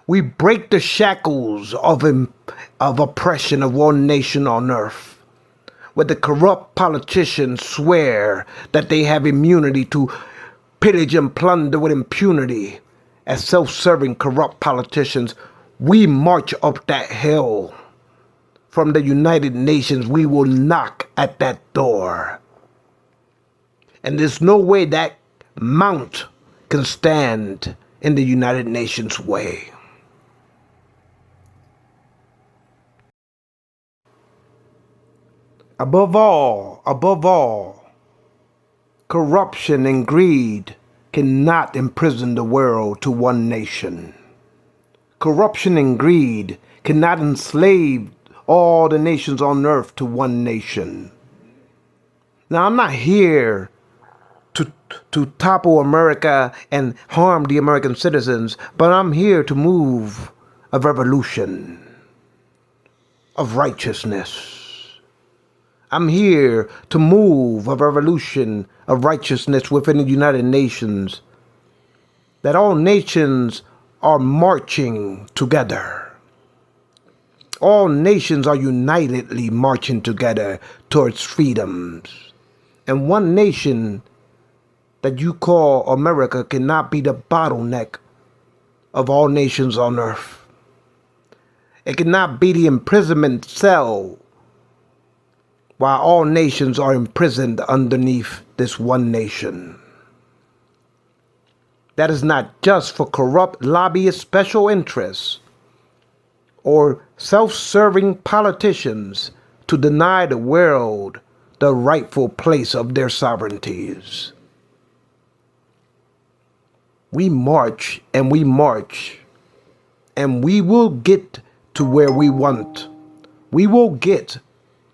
We break the shackles of oppression of one nation on earth, where the corrupt politicians swear that they have immunity to pillage and plunder with impunity. As self-serving corrupt politicians, we march up that hill. From the United Nations, we will knock at that door. And there's no way that mount can stand in the United Nations way. Above all, corruption and greed cannot imprison the world to one nation. Corruption and greed cannot enslave all the nations on earth to one nation. Now, I'm not here to topple America and harm the American citizens, but I'm here to move a revolution of righteousness. I'm here to move a revolution of righteousness within the United Nations, that all nations are marching together. All nations are unitedly marching together towards freedoms. And one nation that you call America cannot be the bottleneck of all nations on earth. It cannot be the imprisonment cell while all nations are imprisoned underneath this one nation. That is not just for corrupt lobbyist special interests or self-serving politicians to deny the world the rightful place of their sovereignties. We march and we march, and we will get to where we want. We will get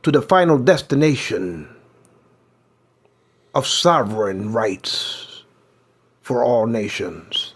to the final destination of sovereign rights for all nations.